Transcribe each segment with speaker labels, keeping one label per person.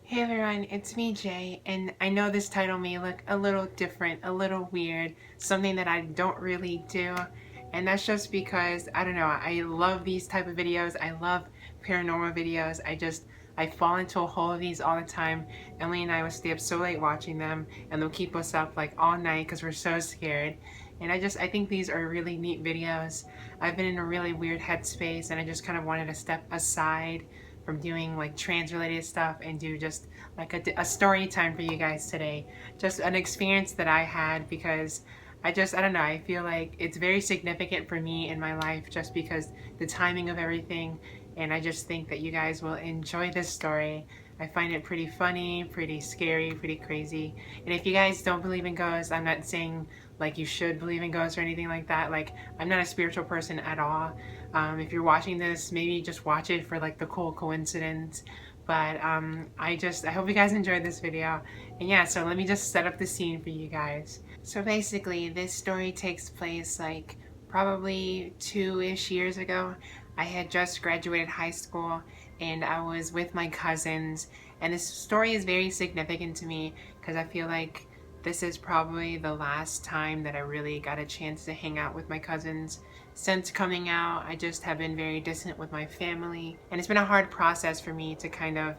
Speaker 1: Hey everyone, it's me Jay, and I know this title may look a little different, a little weird, something that I don't really do, and that's just because, I don't know, I love these type of videos, I love paranormal videos, I fall into a hole of these all the time. Emily and I will stay up so late watching them, and they'll keep us up like all night because we're so scared, and I think these are really neat videos. I've been in a really weird headspace, and I just kind of wanted to step aside from doing like trans related stuff and do just like a story time for you guys today. Just an experience that I had because I don't know, I feel like it's very significant for me in my life just because the timing of everything, and I just think that you guys will enjoy this story. I find it pretty funny, pretty scary, pretty crazy. And if you guys don't believe in ghosts, I'm not saying like you should believe in ghosts or anything like that. Like, I'm not a spiritual person at all. If you're watching this, maybe just watch it for like the cool coincidence. But I hope you guys enjoyed this video. And yeah, so let me just set up the scene for you guys. So basically, this story takes place like probably 2-ish years ago. I had just graduated high school and I was with my cousins. And this story is very significant to me because I feel like this is probably the last time that I really got a chance to hang out with my cousins. Since coming out, I just have been very distant with my family, and it's been a hard process for me to kind of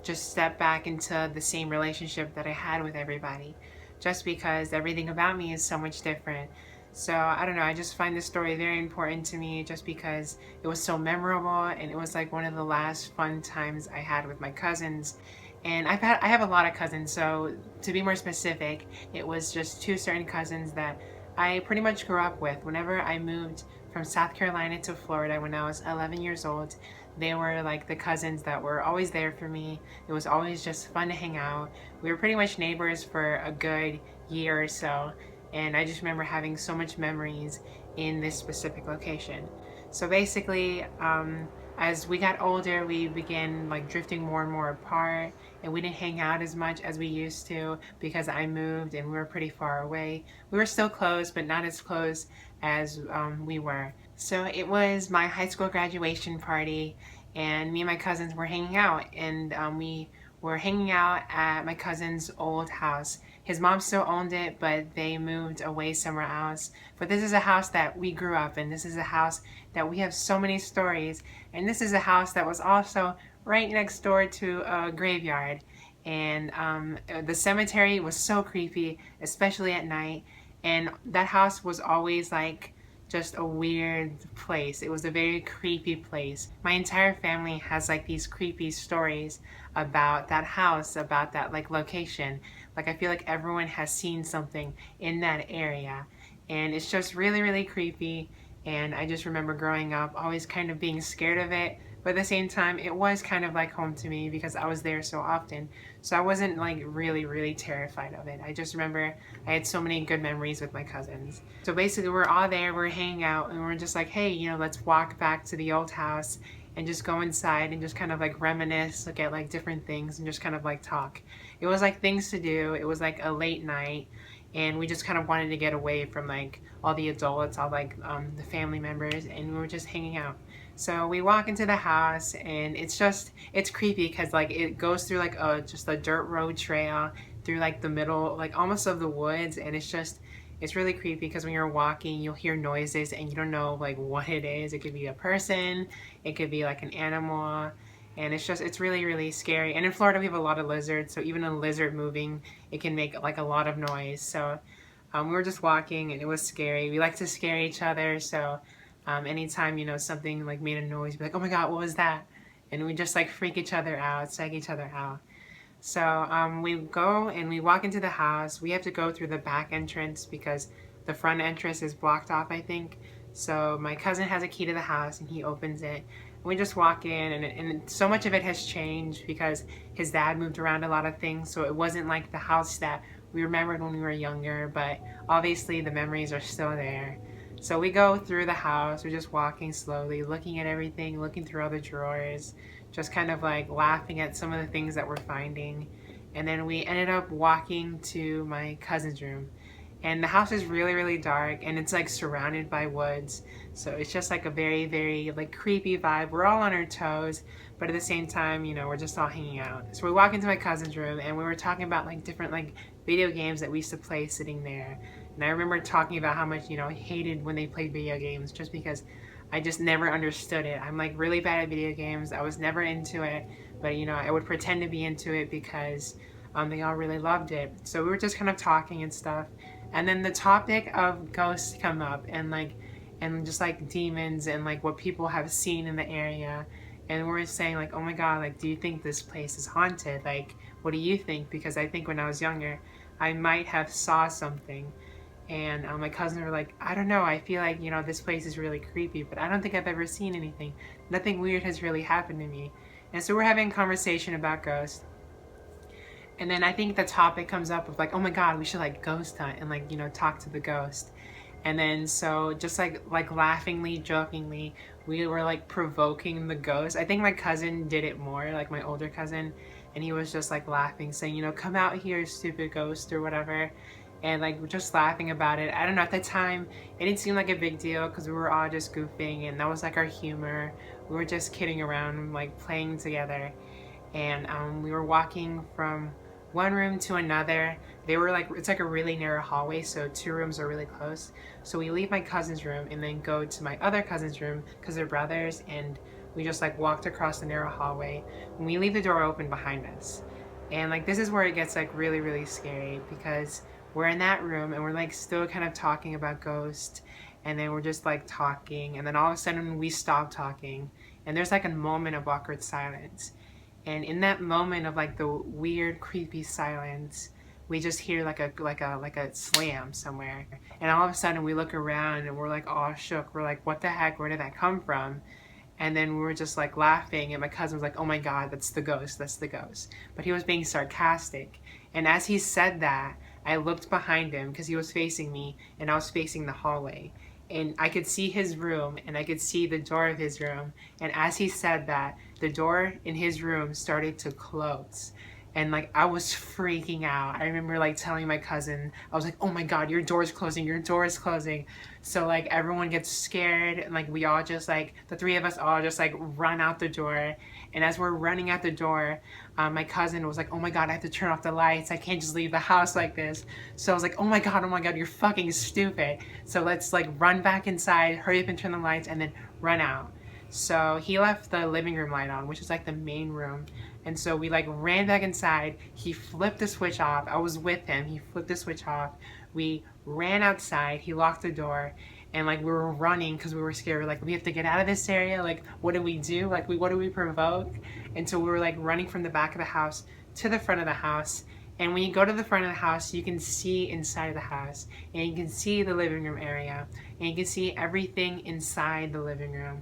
Speaker 1: just step back into the same relationship that I had with everybody, just because everything about me is so much different. So I don't know, I just find this story very important to me just because it was so memorable and it was like one of the last fun times I had with my cousins. And I have a lot of cousins, so to be more specific, it was just two certain cousins that I pretty much grew up with. Whenever I moved from South Carolina to Florida when I was 11 years old, they were like the cousins that were always there for me. It was always just fun to hang out. We were pretty much neighbors for a good year or so, and I just remember having so much memories in this specific location. So basically, as we got older, we began like drifting more and more apart, and we didn't hang out as much as we used to because I moved and we were pretty far away. We were still close, but not as close as we were. So it was my high school graduation party, and me and my cousins were hanging out, and we were hanging out at my cousin's old house. His mom still owned it, but they moved away somewhere else. But this is a house that we grew up in. This is a house that we have so many stories. And this is a house that was also right next door to a graveyard. And the cemetery was so creepy, especially at night. And that house was always like just a weird place. It was a very creepy place. My entire family has like these creepy stories about that house, about that like location. Like, I feel like everyone has seen something in that area. And it's just really, really creepy. And I just remember growing up always kind of being scared of it, but at the same time it was kind of like home to me because I was there so often. So I wasn't like really, really terrified of it. I just remember I had so many good memories with my cousins. So basically we're all there, we're hanging out, and we're just like, hey, let's walk back to the old house and just go inside and just kind of like reminisce, look at like different things and just kind of like talk. It was like things to do. It was like a late night, and we just kind of wanted to get away from like all the adults, all like the family members, and we were just hanging out. So we walk into the house, and it's creepy because like it goes through like just a dirt road trail through like the middle, like almost of the woods, and it's really creepy because when you're walking, you'll hear noises and you don't know like what it is. It could be a person, it could be like an animal, and it's really, really scary. And in Florida, we have a lot of lizards, so even a lizard moving, it can make like a lot of noise. So we were just walking, and it was scary. We like to scare each other, so anytime something like made a noise, we'd be like, "Oh my God, what was that?" And we just like freak each other out, psych each other out. So we go and we walk into the house. We have to go through the back entrance because the front entrance is blocked off, I think. So my cousin has a key to the house and he opens it. And we just walk in, and so much of it has changed because his dad moved around a lot of things. So it wasn't like the house that we remembered when we were younger, but obviously the memories are still there. So we go through the house, we're just walking slowly, looking at everything, looking through all the drawers, just kind of like laughing at some of the things that we're finding. And then we ended up walking to my cousin's room. And the house is really, really dark, and it's like surrounded by woods. So it's just like a very, very like creepy vibe. We're all on our toes, but at the same time, you know, we're just all hanging out. So we walk into my cousin's room, and we were talking about like different like video games that we used to play sitting there. And I remember talking about how much, you know, I hated when they played video games, just because I just never understood it. I'm like really bad at video games. I was never into it, but you know, I would pretend to be into it because they all really loved it. So we were just kind of talking and stuff. And then the topic of ghosts come up, and just like demons and like what people have seen in the area. And we're saying like, oh my God, like, do you think this place is haunted? Like, what do you think? Because I think when I was younger, I might have saw something. And my cousins were like, I don't know, I feel like, you know, this place is really creepy, but I don't think I've ever seen anything. Nothing weird has really happened to me. And so we're having a conversation about ghosts. And then I think the topic comes up of like, oh my God, we should like ghost hunt and like, you know, talk to the ghost. And then so just like laughingly, jokingly, we were like provoking the ghost. I think my cousin did it more, like my older cousin, and he was just like laughing, saying, you know, come out here, stupid ghost or whatever. And like just laughing about it. I don't know, at the time it didn't seem like a big deal because we were all just goofing, and that was like our humor. We were just kidding around, like playing together. And we were walking from one room to another. They were like, it's like a really narrow hallway, so two rooms are really close. So we leave my cousin's room and then go to my other cousin's room because they're brothers, and we just like walked across the narrow hallway, and we leave the door open behind us. And like this is where it gets like really, really scary, because we're in that room and we're like still kind of talking about ghosts, and then we're just like talking, and then all of a sudden we stop talking, and there's like a moment of awkward silence. And in that moment of like the weird, creepy silence, we just hear like a slam somewhere. And all of a sudden we look around and we're like all shook. We're like, what the heck? Where did that come from? And then we were just like laughing, and my cousin was like, oh my God, that's the ghost, that's the ghost. But he was being sarcastic. And as he said that, I looked behind him because he was facing me and I was facing the hallway. And I could see his room, and I could see the door of his room. And as he said that, the door in his room started to close. And like I was freaking out. I remember like telling my cousin, I was like, oh my God, your door's closing, your door is closing. So like everyone gets scared, and like we all just like, the three of us all just like run out the door. And as we're running out the door, my cousin was like, oh my God, I have to turn off the lights. I can't just leave the house like this. So I was like, oh my God, you're fucking stupid. So let's like run back inside, hurry up and turn the lights, and then run out. So he left the living room light on, which is like the main room. And so we like ran back inside. He flipped the switch off. I was with him. He flipped the switch off. We ran outside. He locked the door. And like we were running because we were scared. We were like, we have to get out of this area. Like, what do we do? Like, what do we provoke? And so we were like running from the back of the house to the front of the house. And when you go to the front of the house, you can see inside of the house, and you can see the living room area, and you can see everything inside the living room.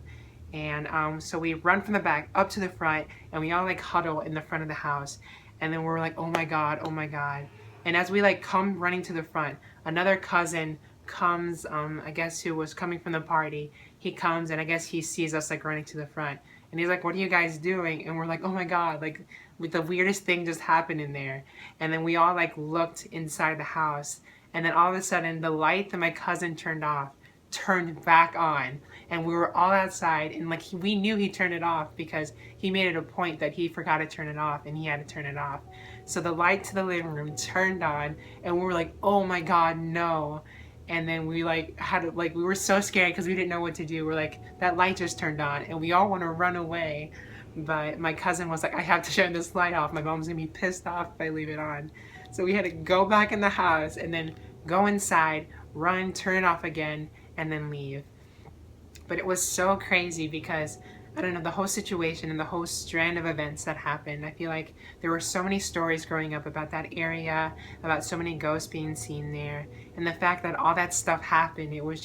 Speaker 1: And so we run from the back up to the front, and we all like huddle in the front of the house. And then we're like, oh my God, oh my God. And as we like come running to the front, another cousin comes, I guess who was coming from the party. He comes, and I guess he sees us like running to the front. And he's like, what are you guys doing? And we're like, oh my God, like the weirdest thing just happened in there. And then we all like looked inside the house. And then all of a sudden the light that my cousin turned off turned back on, and we were all outside, and like we knew he turned it off because he made it a point that he forgot to turn it off, and he had to turn it off. So the light to the living room turned on, and we were like, oh my God, no. And then we like had to, like, we were so scared because we didn't know what to do. We're like, that light just turned on, and we all want to run away, but my cousin was like, I have to turn this light off. My mom's gonna be pissed off if I leave it on. So we had to go back in the house and then go inside, run, turn it off again, and then leave. But it was so crazy because, I don't know, the whole situation and the whole strand of events that happened. I feel like there were so many stories growing up about that area, about so many ghosts being seen there. And the fact that all that stuff happened, it was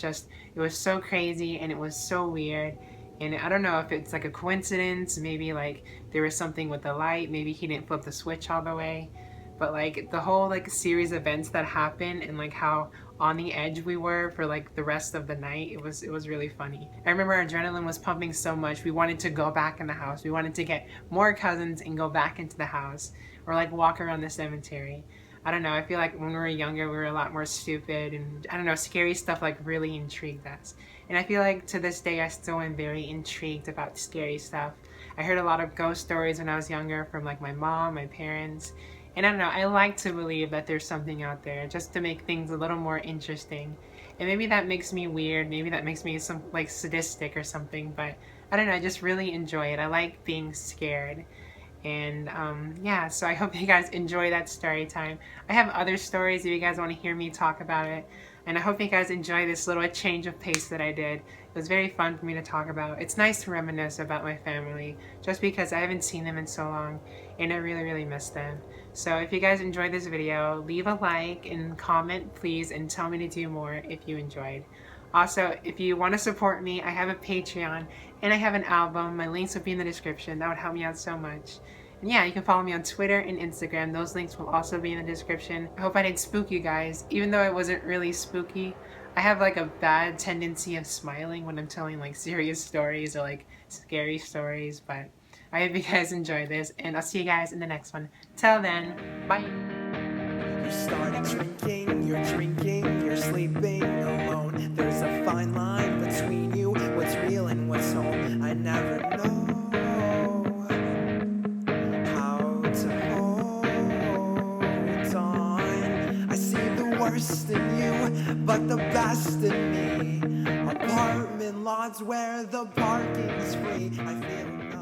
Speaker 1: so crazy, and it was so weird. And I don't know if it's like a coincidence, maybe like there was something with the light, maybe he didn't flip the switch all the way. But like the whole like series of events that happened, and like how on the edge we were for like the rest of the night, it was really funny. I remember our adrenaline was pumping so much, we wanted to go back in the house. We wanted to get more cousins and go back into the house, or like walk around the cemetery. I don't know, I feel like when we were younger, we were a lot more stupid, and I don't know, scary stuff like really intrigued us. And I feel like to this day, I still am very intrigued about scary stuff. I heard a lot of ghost stories when I was younger from like my mom, my parents, and I don't know, I like to believe that there's something out there just to make things a little more interesting. And maybe that makes me weird, maybe that makes me some like sadistic or something, but I don't know, I just really enjoy it. I like being scared. And yeah, so I hope you guys enjoy that story time. I have other stories if you guys want to hear me talk about it. And I hope you guys enjoy this little change of pace that I did. It was very fun for me to talk about. It's nice to reminisce about my family just because I haven't seen them in so long and I really, really miss them. So if you guys enjoyed this video, leave a like and comment please and tell me to do more if you enjoyed. Also, if you want to support me, I have a Patreon and I have an album. My links will be in the description. That would help me out so much. And yeah, you can follow me on Twitter and Instagram. Those links will also be in the description. I hope I didn't spook you guys, even though it wasn't really spooky. I have like a bad tendency of smiling when I'm telling like serious stories or like scary stories, but I hope you guys enjoy this and I'll see you guys in the next one. Till then, bye!
Speaker 2: You started drinking, you're sleeping alone. There's a fine line between you, what's real and what's home. I never know how to hold on. I see the worst in you, but the best in me. Apartment lots where the parking's free. I feel